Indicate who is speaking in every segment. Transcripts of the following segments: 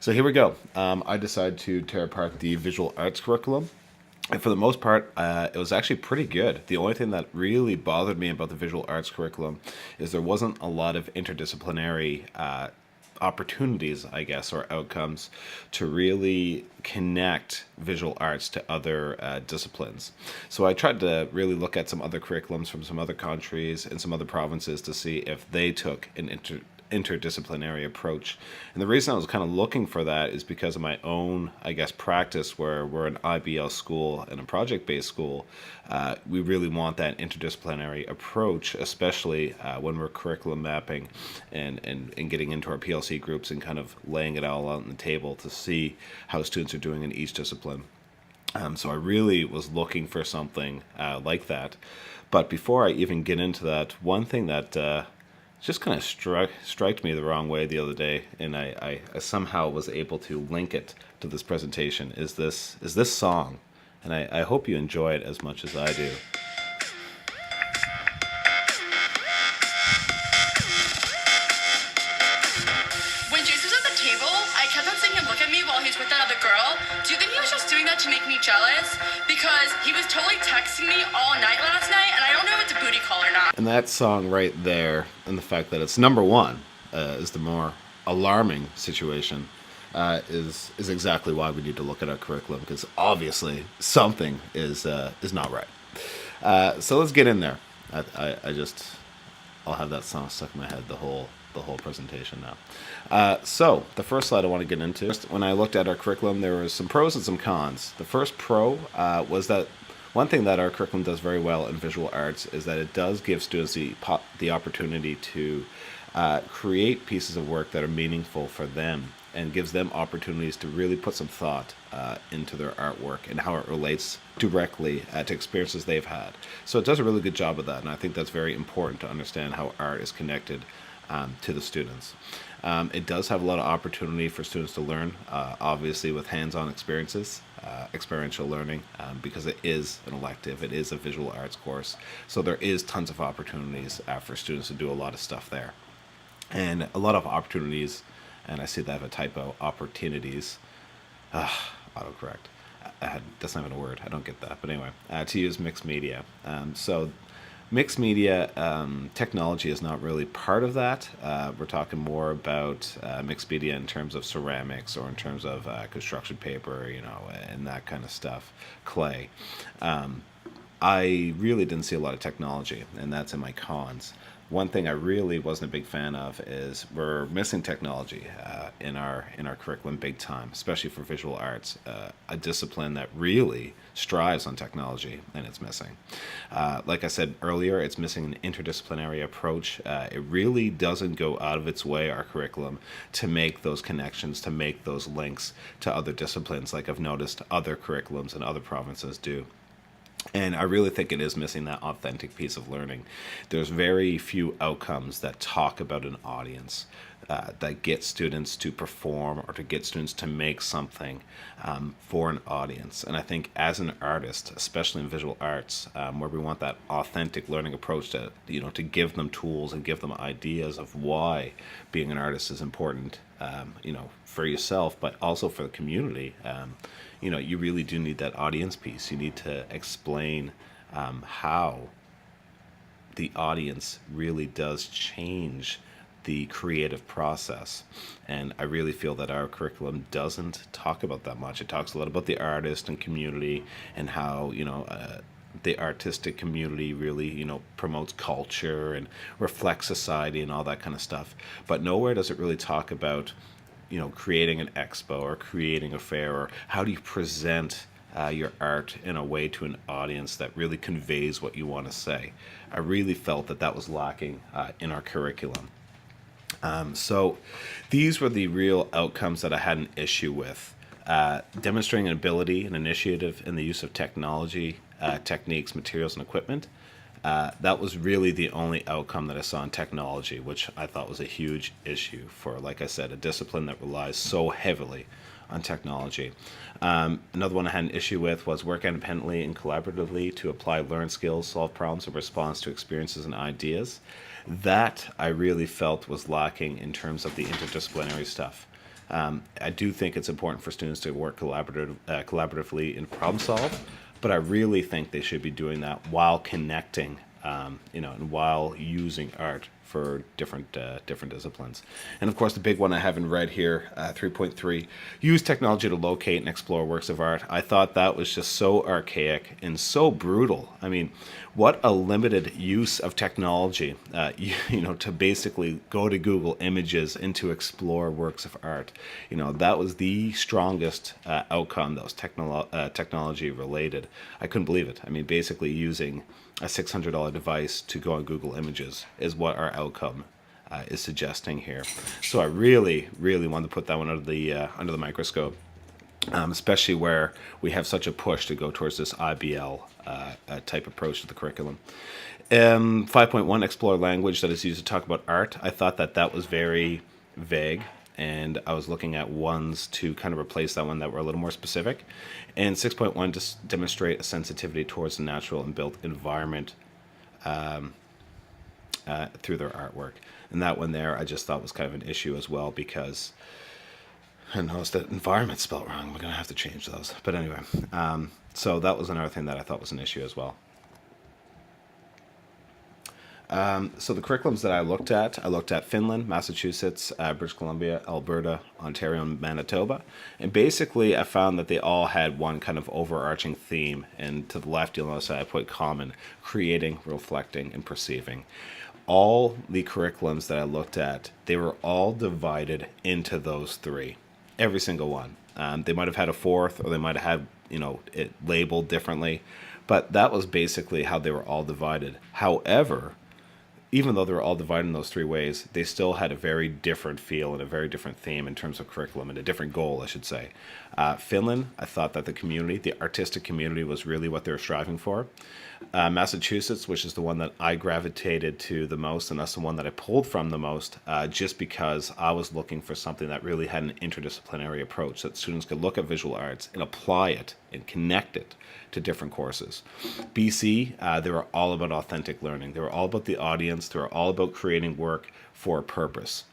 Speaker 1: So here we go. I decided to tear apart the visual arts curriculum. And for the most part, it was actually pretty good. The only thing that really bothered me about the visual arts curriculum is there wasn't a lot of interdisciplinary opportunities, I guess, or outcomes to really connect visual arts to other disciplines. So I tried to really look at some other curriculums from some other countries and some other provinces to see if they took an interdisciplinary approach. And the reason I was kind of looking for that is because of my own, I guess, practice where we're an IBL school and a project-based school. We really want that interdisciplinary approach, especially when we're curriculum mapping and getting into our PLC groups and kind of laying it all out on the table to see how students are doing in each discipline. So I really was looking for something like that. But before I even get into that, one thing that just kind of struck me the wrong way the other day, and I somehow was able to link it to this presentation, is this song. And I hope you enjoy it as much as I do.
Speaker 2: When Jason was at the table, I kept on seeing him look at me while he was with that other girl. Do you think he was just doing that to make me jealous? Because he was totally texting me all night last night, and I don't know if it's a booty call or not.
Speaker 1: And that song right there, and the fact that it's number one, is the more alarming situation, is exactly why we need to look at our curriculum, because obviously something is not right. So let's get in there. I'll have that song stuck in my head the whole presentation now. So the first slide I want to get into, when I looked at our curriculum, there was some pros and some cons. The first pro was that one thing that our curriculum does very well in visual arts is that it does give students the opportunity to create pieces of work that are meaningful for them, and gives them opportunities to really put some thought into their artwork and how it relates directly to experiences they've had. So it does a really good job of that, and I think that's very important to understand how art is connected to the students. It does have a lot of opportunity for students to learn, obviously with hands-on experiences, experiential learning, because it is an elective, it is a visual arts course, so there is tons of opportunities for students to do a lot of stuff there. And a lot of opportunities, and I see that I have a typo, opportunities, autocorrect, that's not even a word, I don't get that, but anyway, to use mixed media. So mixed media technology is not really part of that. We're talking more about mixed media in terms of ceramics or in terms of construction paper, and that kind of stuff, clay. I really didn't see a lot of technology, and that's in my cons. One thing I really wasn't a big fan of is we're missing technology in our curriculum big time, especially for visual arts, a discipline that really strives on technology, and it's missing. Like I said earlier, it's missing an interdisciplinary approach. It really doesn't go out of its way, our curriculum, to make those connections, to make those links to other disciplines, like I've noticed other curriculums in other provinces do. And I really think it is missing that authentic piece of learning. There's very few outcomes that talk about an audience, that get students to perform or to get students to make something for an audience. And I think as an artist, especially in visual arts, where we want that authentic learning approach to, to give them tools and give them ideas of why being an artist is important, for yourself, but also for the community. You really do need that audience piece. You need to explain how the audience really does change the creative process. And I really feel that our curriculum doesn't talk about that much. It talks a lot about the artist and community and how, the artistic community really, promotes culture and reflects society and all that kind of stuff. But nowhere does it really talk about creating an expo or creating a fair, or how do you present your art in a way to an audience that really conveys what you want to say. I really felt that was lacking in our curriculum. So these were the real outcomes that I had an issue with. Demonstrating an ability and initiative in the use of technology, techniques, materials, and equipment. That was really the only outcome that I saw in technology, which I thought was a huge issue for, like I said, a discipline that relies so heavily on technology. Another one I had an issue with was work independently and collaboratively to apply learned skills, solve problems, and respond to experiences and ideas. That I really felt was lacking in terms of the interdisciplinary stuff. I do think it's important for students to work collaboratively and problem solve, but I really think they should be doing that while connecting, and while using art for different disciplines. And of course, the big one I have in red here, 3.3, use technology to locate and explore works of art. I thought that was just so archaic and so brutal. I mean, what a limited use of technology, to basically go to Google Images and to explore works of art. That was the strongest outcome that was technology related. I couldn't believe it. I mean, basically using a $600 device to go on Google Images is what our outcome is suggesting here. So I really, really wanted to put that one under the microscope, especially where we have such a push to go towards this IBL type approach to the curriculum. 5.1, explore language that is used to talk about art. I thought that was very vague, and I was looking at ones to kind of replace that one that were a little more specific. And 6.1, just demonstrate a sensitivity towards the natural and built environment through their artwork. And that one there, I just thought was kind of an issue as well, because I noticed that environment spelled wrong. We're going to have to change those. But anyway, so that was another thing that I thought was an issue as well. So the curriculums that I looked at Finland, Massachusetts, British Columbia, Alberta, Ontario, and Manitoba. And basically I found that they all had one kind of overarching theme. And to the left, you'll notice I put common: creating, reflecting, and perceiving. All the curriculums that I looked at, they were all divided into those three. Every single one. They might have had a fourth, or they might have had, it labeled differently. But that was basically how they were all divided. However, even though they were all divided in those three ways, they still had a very different feel and a very different theme in terms of curriculum, and a different goal, I should say. Finland, I thought that the artistic community was really what they were striving for. Massachusetts, which is the one that I gravitated to the most, and that's the one that I pulled from the most, just because I was looking for something that really had an interdisciplinary approach, that students could look at visual arts and apply it and connect it to different courses. BC, they were all about authentic learning. They were all about the audience. They were all about creating work for a purpose.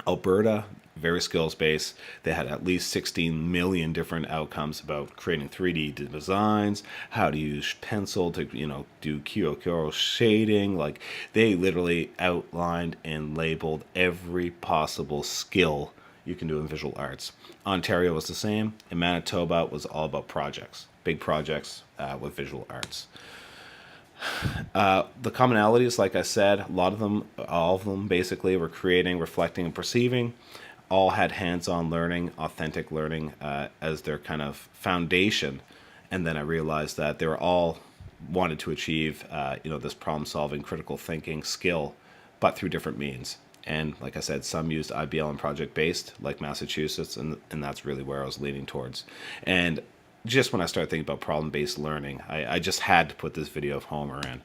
Speaker 1: Alberta, very skills-based. They had at least 16 million different outcomes about creating 3D designs, how to use pencil to, do Kyokuro shading. Like, they literally outlined and labeled every possible skill you can do in visual arts. Ontario was the same, and Manitoba was all about projects, big projects with visual arts. The commonalities, like I said, all of them basically were creating, reflecting, and perceiving. All had hands-on learning, authentic learning as their kind of foundation. And then I realized that they were all wanted to achieve, this problem-solving, critical thinking skill, but through different means. And like I said, some used IBL and project-based, like Massachusetts, and that's really where I was leaning towards. And just when I started thinking about problem-based learning, I just had to put this video of Homer in.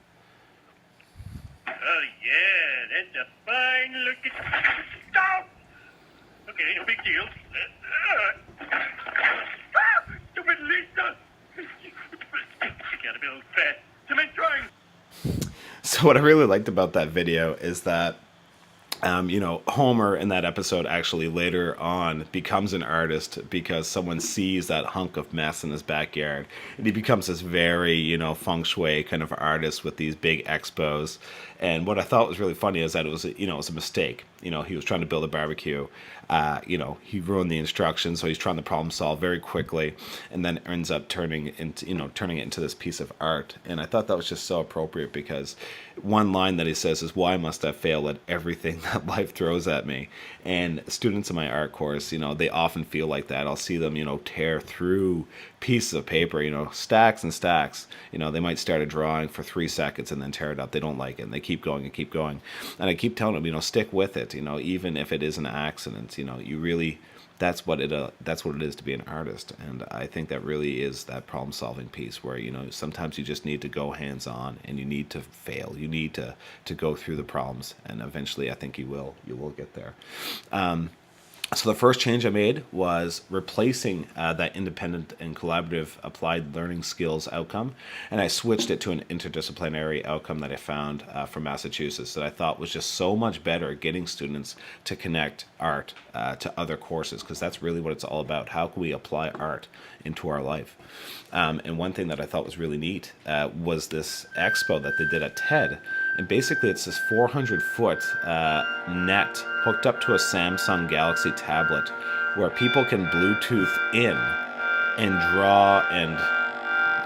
Speaker 3: Oh, yeah, that's a fine looking... Stop! Okay, no big deal. Stupid Lisa! You gotta build fast. Cement drawing.
Speaker 1: So what I really liked about that video is that Homer in that episode actually later on becomes an artist because someone sees that hunk of mess in his backyard, and he becomes this very, feng shui kind of artist with these big expos. And what I thought was really funny is that it was a mistake. He was trying to build a barbecue. He ruined the instructions, so he's trying to problem solve very quickly, and then ends up turning it into this piece of art. And I thought that was just so appropriate, because one line that he says is, "Why must I fail at everything that life throws at me?" And students in my art course, they often feel like that. I'll see them, tear through pieces of paper, stacks and stacks. They might start a drawing for 3 seconds and then tear it up. They don't like it, and they keep going and keep going. And I keep telling them, stick with it. Even if it is an accident, you really, that's what it is to be an artist. And I think that really is that problem solving piece where, sometimes you just need to go hands on, and you need to fail. You need to go through the problems, and eventually I think you will get there. So the first change I made was replacing that independent and collaborative applied learning skills outcome, and I switched it to an interdisciplinary outcome that I found from Massachusetts that I thought was just so much better at getting students to connect art to other courses, because that's really what it's all about. How can we apply art into our life? And one thing that I thought was really neat was this expo that they did at TED. And basically, it's this 400-foot net hooked up to a Samsung Galaxy tablet where people can Bluetooth in and draw and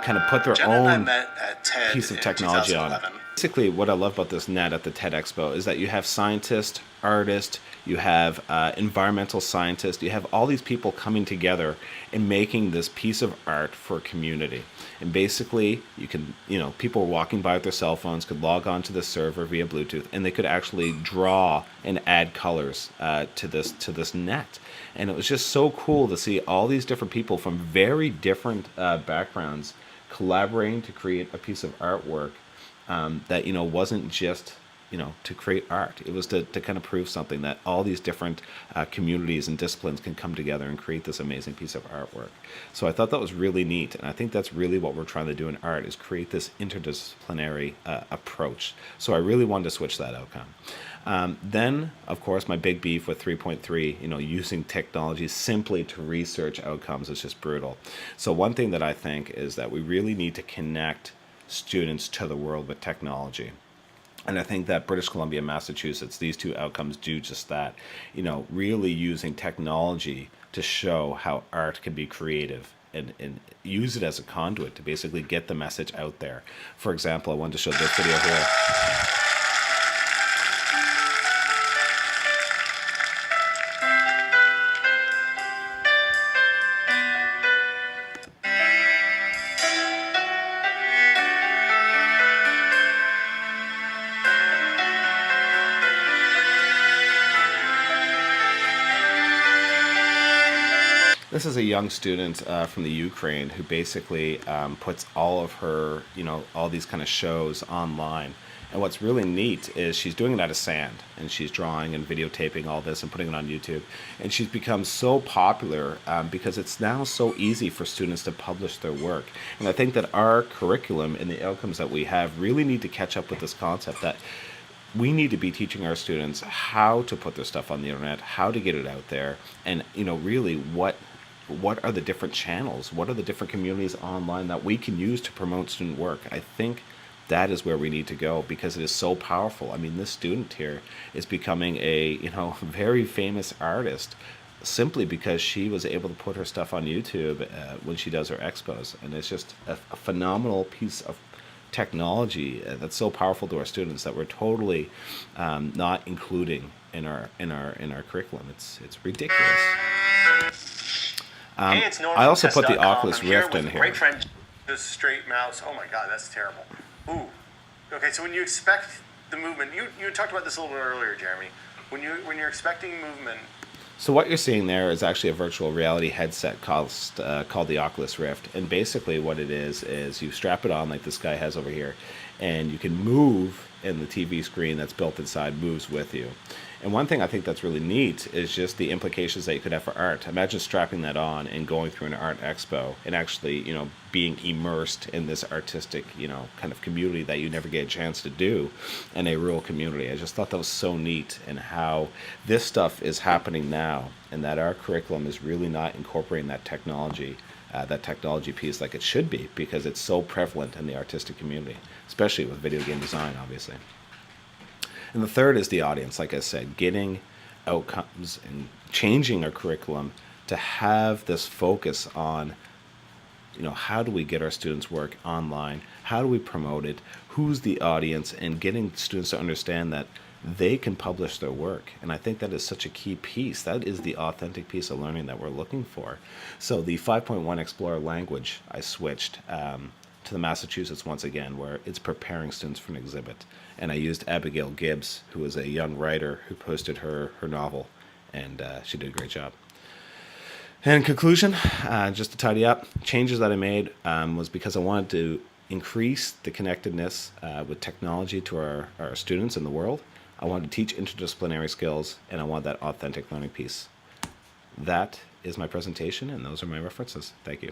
Speaker 1: kind of put their
Speaker 4: Jenna and I
Speaker 1: own
Speaker 4: met at TED
Speaker 1: piece of
Speaker 4: in
Speaker 1: technology on it.
Speaker 4: 2011.
Speaker 1: Basically, what I love about this net at the TED Expo is that you have scientists, artists, you have environmental scientists, you have all these people coming together and making this piece of art for a community. And basically, you can, people walking by with their cell phones could log on to the server via Bluetooth, and they could actually draw and add colors to this net. And it was just so cool to see all these different people from very different backgrounds collaborating to create a piece of artwork that wasn't just to create art. It was to kind of prove something, that all these different communities and disciplines can come together and create this amazing piece of artwork. So I thought that was really neat, and I think that's really what we're trying to do in art, is create this interdisciplinary approach. So I really wanted to switch that outcome. Then, of course, my big beef with 3.3, using technology simply to research outcomes is just brutal. So one thing that I think is that we really need to connect students to the world with technology. And I think that British Columbia and Massachusetts, these two outcomes do just that, really using technology to show how art can be creative and use it as a conduit to basically get the message out there. For example, I wanted to show this video here. This is a young student from the Ukraine who basically puts all of her, all these kind of shows online. And what's really neat is she's doing it out of sand, and she's drawing and videotaping all this and putting it on YouTube. And she's become so popular because it's now so easy for students to publish their work. And I think that our curriculum and the outcomes that we have really need to catch up with this concept that we need to be teaching our students how to put their stuff on the internet, how to get it out there, and really what are the different channels, what are the different communities online that we can use to promote student work. I think that is where we need to go, because it is so powerful. I mean, this student here is becoming a very famous artist simply because she was able to put her stuff on YouTube when she does her expos, and it's just a phenomenal piece of technology that's so powerful to our students that we're totally not including in our curriculum. It's ridiculous.
Speaker 4: Hey, it's Norman
Speaker 1: I also
Speaker 4: from
Speaker 1: put the
Speaker 4: Test.com.
Speaker 1: Oculus
Speaker 4: I'm
Speaker 1: Rift
Speaker 4: with
Speaker 1: in here.
Speaker 4: Great friend, the straight mouse. Oh my God, that's terrible. Ooh. Okay, so when you expect the movement, you talked about this a little bit earlier, Jeremy. When you're expecting movement.
Speaker 1: So what you're seeing there is actually a virtual reality headset called the Oculus Rift, and basically what it is you strap it on like this guy has over here, and you can move, and the TV screen that's built inside moves with you. And one thing I think that's really neat is just the implications that you could have for art. Imagine strapping that on and going through an art expo and actually, being immersed in this artistic, kind of community that you never get a chance to do in a rural community. I just thought that was so neat, and how this stuff is happening now, and that our curriculum is really not incorporating that technology piece like it should be, because it's so prevalent in the artistic community, especially with video game design, obviously. And the third is the audience, like I said, getting outcomes and changing our curriculum to have this focus on, how do we get our students' work online? How do we promote it? Who's the audience? And getting students to understand that they can publish their work. And I think that is such a key piece. That is the authentic piece of learning that we're looking for. So the 5.1 Explorer language, I switched to the Massachusetts once again, where it's preparing students for an exhibit. And I used Abigail Gibbs, who is a young writer who posted her novel, and she did a great job. And in conclusion, just to tidy up, changes that I made was because I wanted to increase the connectedness with technology to our students in the world. I wanted to teach interdisciplinary skills, and I want that authentic learning piece. that is my presentation, and those are my references. Thank you.